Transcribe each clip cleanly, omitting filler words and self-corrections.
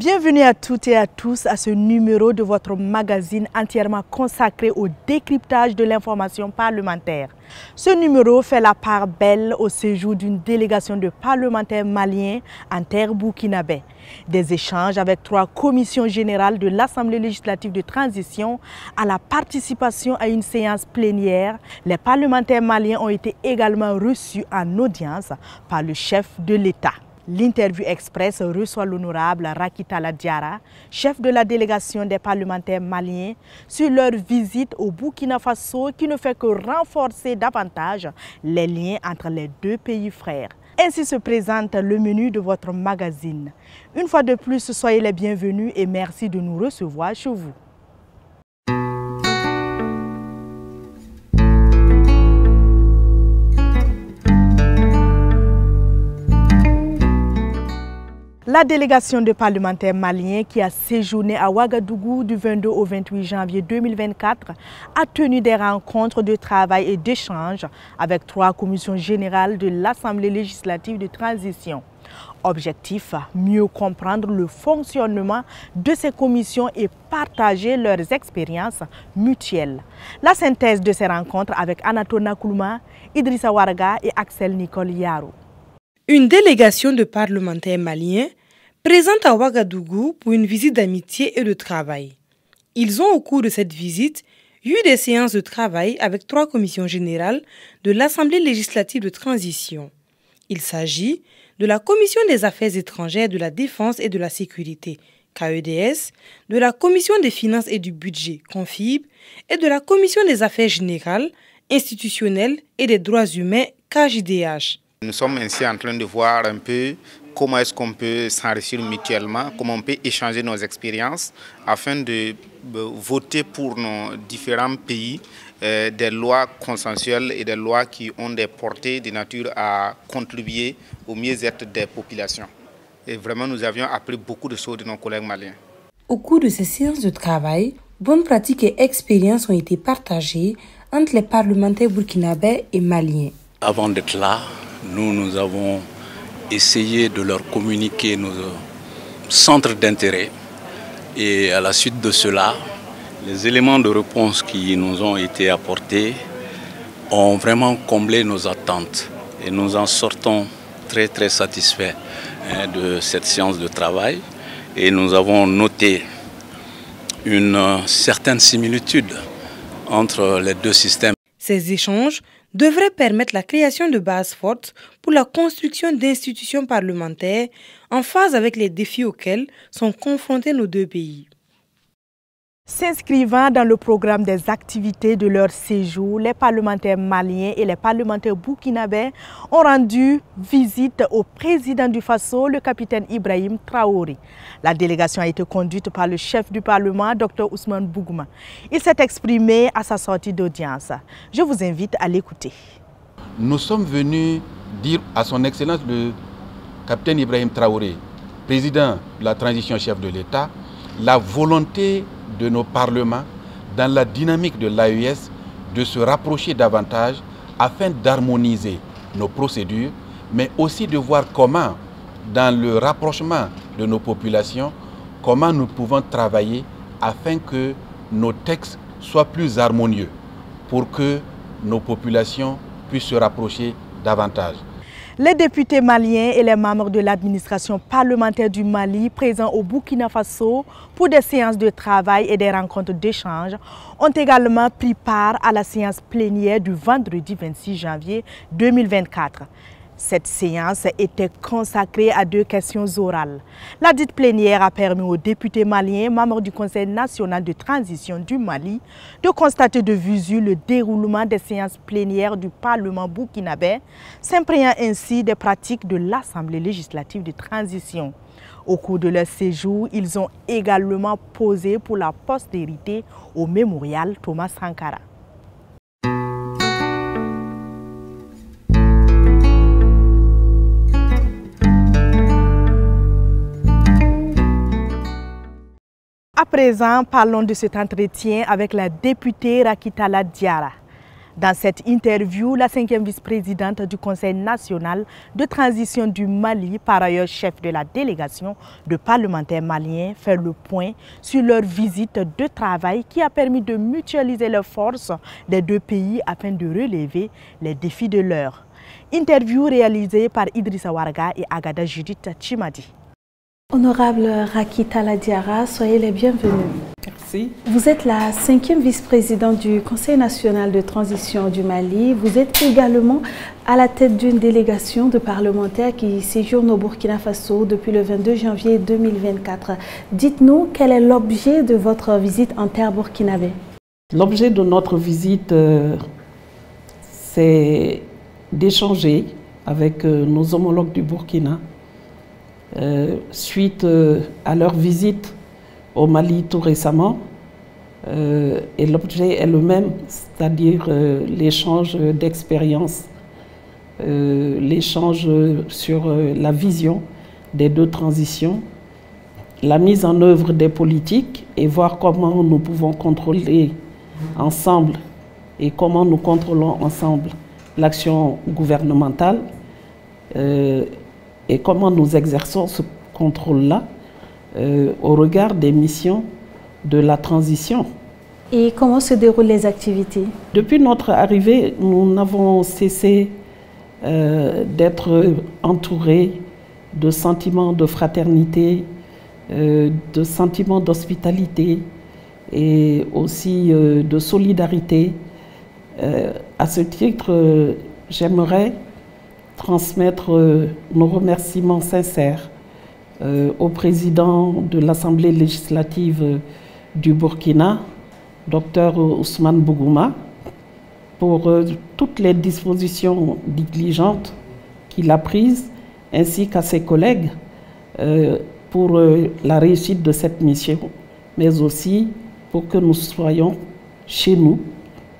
Bienvenue à toutes et à tous à ce numéro de votre magazine entièrement consacré au décryptage de l'information parlementaire. Ce numéro fait la part belle au séjour d'une délégation de parlementaires maliens en terre burkinabé. Des échanges avec 3 commissions générales de l'Assemblée législative de transition à la participation à une séance plénière. Les parlementaires maliens ont été également reçus en audience par le chef de l'État. L'interview express reçoit l'honorable Rakitala Diarra, chef de la délégation des parlementaires maliens, sur leur visite au Burkina Faso qui ne fait que renforcer davantage les liens entre les 2 pays frères. Ainsi se présente le menu de votre magazine. Une fois de plus, soyez les bienvenus et merci de nous recevoir chez vous. La délégation de parlementaires maliens qui a séjourné à Ouagadougou du 22 au 28 janvier 2024 a tenu des rencontres de travail et d'échange avec 3 commissions générales de l'Assemblée législative de transition. Objectif, mieux comprendre le fonctionnement de ces commissions et partager leurs expériences mutuelles. La synthèse de ces rencontres avec Anatona Koulouma, Idrissa Warga et Axel Nicole Yaro. Une délégation de parlementaires maliens présente à Ouagadougou pour une visite d'amitié et de travail. Ils ont au cours de cette visite eu des séances de travail avec 3 commissions générales de l'Assemblée législative de transition. Il s'agit de la Commission des affaires étrangères, de la défense et de la sécurité, KEDS, de la Commission des finances et du budget, CONFIB, et de la Commission des affaires générales, institutionnelles et des droits humains, KJDH. Nous sommes ainsi en train de voir un peu comment est-ce qu'on peut s'enrichir mutuellement, comment on peut échanger nos expériences afin de voter pour nos différents pays des lois consensuelles et des lois qui ont des portées de nature à contribuer au mieux-être des populations. Et vraiment, nous avions appris beaucoup de choses de nos collègues maliens. Au cours de ces séances de travail, bonnes pratiques et expériences ont été partagées entre les parlementaires burkinabés et maliens. Avant d'être là, nous avons essayé de leur communiquer nos centres d'intérêt et à la suite de cela, les éléments de réponse qui nous ont été apportés ont vraiment comblé nos attentes et nous en sortons très satisfaits de cette séance de travail et nous avons noté une certaine similitude entre les 2 systèmes. Ces échanges devrait permettre la création de bases fortes pour la construction d'institutions parlementaires en phase avec les défis auxquels sont confrontés nos 2 pays. S'inscrivant dans le programme des activités de leur séjour, les parlementaires maliens et les parlementaires burkinabés ont rendu visite au président du Faso, le capitaine Ibrahim Traoré. La délégation a été conduite par le chef du Parlement, Dr Ousmane Bougouma. Il s'est exprimé à sa sortie d'audience. Je vous invite à l'écouter. Nous sommes venus dire à son Excellence le capitaine Ibrahim Traoré, président de la transition chef de l'État, la volonté de nos parlements dans la dynamique de l'AES de se rapprocher davantage afin d'harmoniser nos procédures, mais aussi de voir comment, dans le rapprochement de nos populations, comment nous pouvons travailler afin que nos textes soient plus harmonieux pour que nos populations puissent se rapprocher davantage. Les députés maliens et les membres de l'administration parlementaire du Mali présents au Burkina Faso pour des séances de travail et des rencontres d'échange ont également pris part à la séance plénière du vendredi 26 janvier 2024. Cette séance était consacrée à 2 questions orales. La dite plénière a permis aux députés maliens, membres du Conseil national de transition du Mali, de constater de visu le déroulement des séances plénières du Parlement burkinabé, s'imprégnant ainsi des pratiques de l'Assemblée législative de transition. Au cours de leur séjour, ils ont également posé pour la postérité au mémorial Thomas Sankara. À présent, parlons de cet entretien avec la députée Rakitala Diarra. Dans cette interview, la 5e vice-présidente du Conseil national de transition du Mali, par ailleurs chef de la délégation de parlementaires maliens, fait le point sur leur visite de travail qui a permis de mutualiser leurs forces des deux pays afin de relever les défis de l'heure. Interview réalisée par Idrissa Warga et Agada Judith Chimadi. Honorable Racky Talla Diarra, soyez les bienvenus. Merci. Vous êtes la 5e vice-présidente du Conseil national de transition du Mali. Vous êtes également à la tête d'une délégation de parlementaires qui séjournent au Burkina Faso depuis le 22 janvier 2024. Dites-nous, quel est l'objet de votre visite en terre burkinabé? L'objet de notre visite, c'est d'échanger avec nos homologues du Burkina suite à leur visite au Mali tout récemment. Et l'objet est le même, c'est-à-dire l'échange d'expériences, l'échange sur la vision des deux transitions, la mise en œuvre des politiques et voir comment nous pouvons contrôler ensemble et comment nous contrôlons ensemble l'action gouvernementale et comment nous exerçons ce contrôle-là au regard des missions de la transition. Et comment se déroulent les activités? Depuis notre arrivée, nous n'avons cessé d'être entourés de sentiments de fraternité, de sentiments d'hospitalité et aussi de solidarité. À ce titre, j'aimerais transmettre nos remerciements sincères au président de l'Assemblée législative du Burkina, Dr Ousmane Bougouma, pour toutes les dispositions diligentes qu'il a prises, ainsi qu'à ses collègues pour la réussite de cette mission, mais aussi pour que nous soyons chez nous,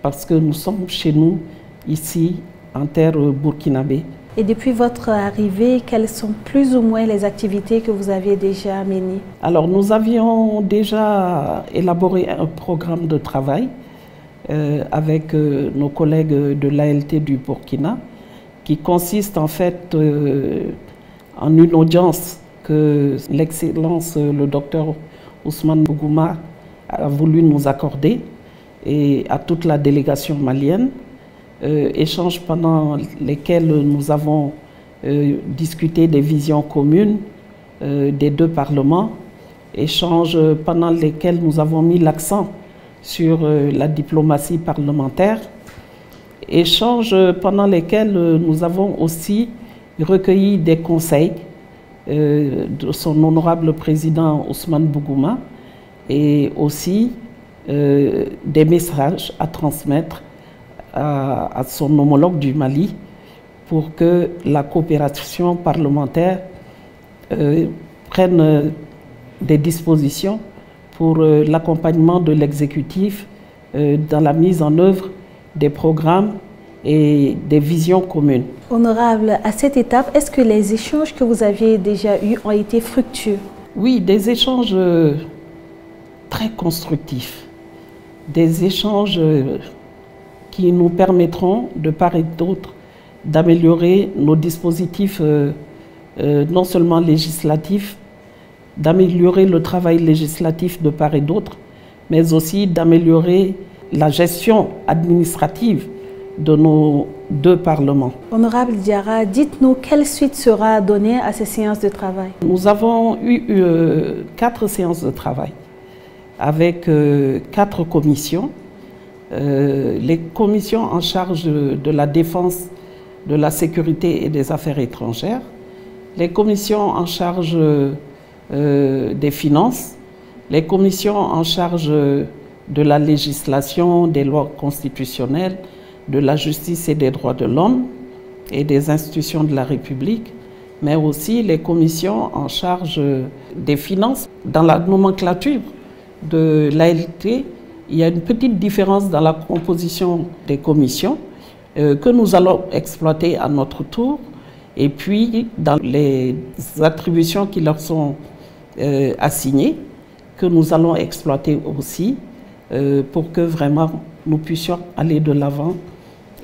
parce que nous sommes chez nous ici en terre burkinabé. Et depuis votre arrivée, quelles sont plus ou moins les activités que vous aviez déjà menées? Alors nous avions déjà élaboré un programme de travail avec nos collègues de l'ALT du Burkina, qui consiste en fait en une audience que l'excellence, le docteur Ousmane Bougouma a voulu nous accorder et à toute la délégation malienne. Échanges pendant lesquels nous avons discuté des visions communes des deux parlements, échanges pendant lesquels nous avons mis l'accent sur la diplomatie parlementaire, échanges pendant lesquels nous avons aussi recueilli des conseils de son honorable président Ousmane Bougouma et aussi des messages à transmettre à son homologue du Mali pour que la coopération parlementaire prenne des dispositions pour l'accompagnement de l'exécutif dans la mise en œuvre des programmes et des visions communes. Honorable, à cette étape, est-ce que les échanges que vous aviez déjà eus ont été fructueux? Oui, des échanges très constructifs, des échanges qui nous permettront de part et d'autre d'améliorer nos dispositifs non seulement législatifs, d'améliorer le travail législatif de part et d'autre, mais aussi d'améliorer la gestion administrative de nos deux parlements. Honorable Diarra, dites-nous quelle suite sera donnée à ces séances de travail? Nous avons eu 4 séances de travail avec 4 commissions. Les commissions en charge de la défense, de la sécurité et des affaires étrangères, les commissions en charge des finances, les commissions en charge de la législation, des lois constitutionnelles, de la justice et des droits de l'homme et des institutions de la République, mais aussi les commissions en charge des finances. Dans la nomenclature de l'ALT, il y a une petite différence dans la composition des commissions que nous allons exploiter à notre tour, et puis dans les attributions qui leur sont assignées, que nous allons exploiter aussi pour que vraiment nous puissions aller de l'avant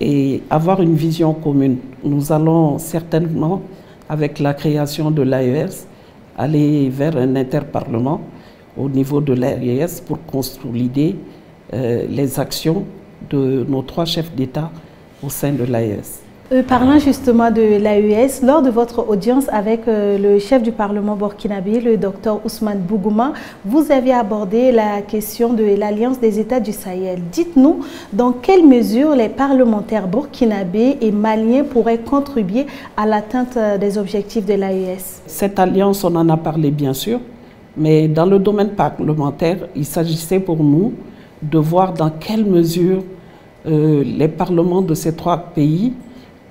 et avoir une vision commune. Nous allons certainement, avec la création de l'AES, aller vers un interparlement au niveau de l'AES pour consolider les actions de nos 3 chefs d'État au sein de l'AES. Parlant justement de l'AES, lors de votre audience avec le chef du Parlement burkinabé, le Dr Ousmane Bougouma, vous avez abordé la question de l'Alliance des États du Sahel. Dites-nous dans quelle mesure les parlementaires burkinabés et maliens pourraient contribuer à l'atteinte des objectifs de l'AES. Cette alliance, on en a parlé bien sûr, mais dans le domaine parlementaire, il s'agissait pour nous de voir dans quelle mesure les parlements de ces 3 pays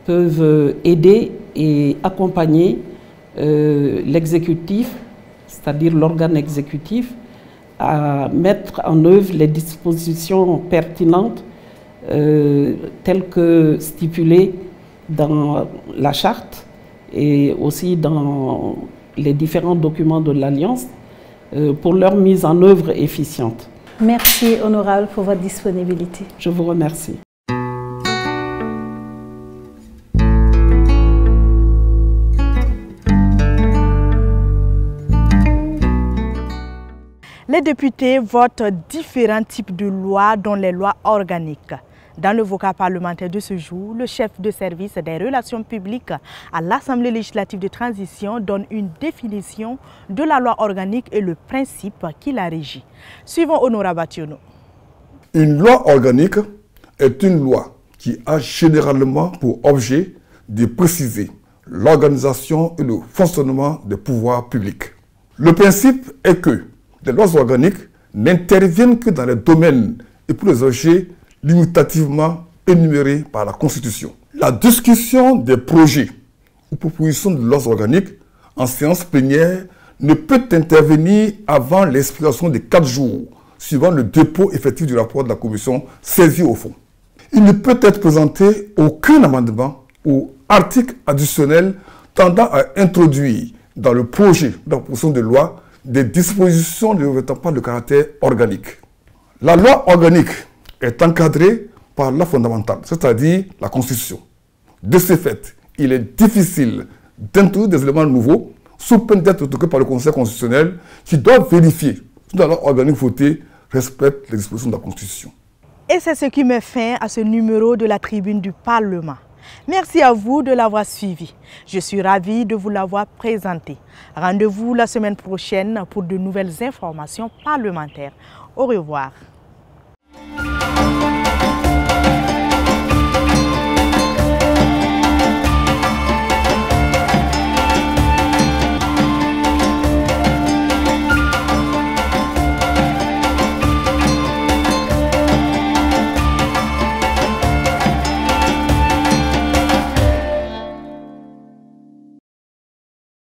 peuvent aider et accompagner l'exécutif, c'est-à-dire l'organe exécutif, à mettre en œuvre les dispositions pertinentes telles que stipulées dans la charte et aussi dans les différents documents de l'Alliance pour leur mise en œuvre efficiente. Merci, honorable, pour votre disponibilité. Je vous remercie. Les députés votent différents types de lois, dont les lois organiques. Dans le vocable parlementaire de ce jour, le chef de service des relations publiques à l'Assemblée législative de transition donne une définition de la loi organique et le principe qui la régit. Suivons Honorable Bationo. Une loi organique est une loi qui a généralement pour objet de préciser l'organisation et le fonctionnement des pouvoirs publics. Le principe est que les lois organiques n'interviennent que dans les domaines et pour les objets limitativement énumérés par la Constitution. La discussion des projets ou propositions de lois organiques en séance plénière ne peut intervenir avant l'expiration des 4 jours suivant le dépôt effectif du rapport de la commission saisie au fond. Il ne peut être présenté aucun amendement ou article additionnel tendant à introduire dans le projet de la proposition de loi des dispositions ne revêtant pas le caractère organique. La loi organique est encadrée par la fondamentale, c'est-à-dire la Constitution. De ce fait, il est difficile d'introduire des éléments nouveaux sous peine d'être retoqués par le Conseil constitutionnel qui doit vérifier si la loi organique votée respecte les dispositions de la Constitution. Et c'est ce qui met fin à ce numéro de la Tribune du Parlement. Merci à vous de l'avoir suivi. Je suis ravie de vous l'avoir présenté. Rendez-vous la semaine prochaine pour de nouvelles informations parlementaires. Au revoir.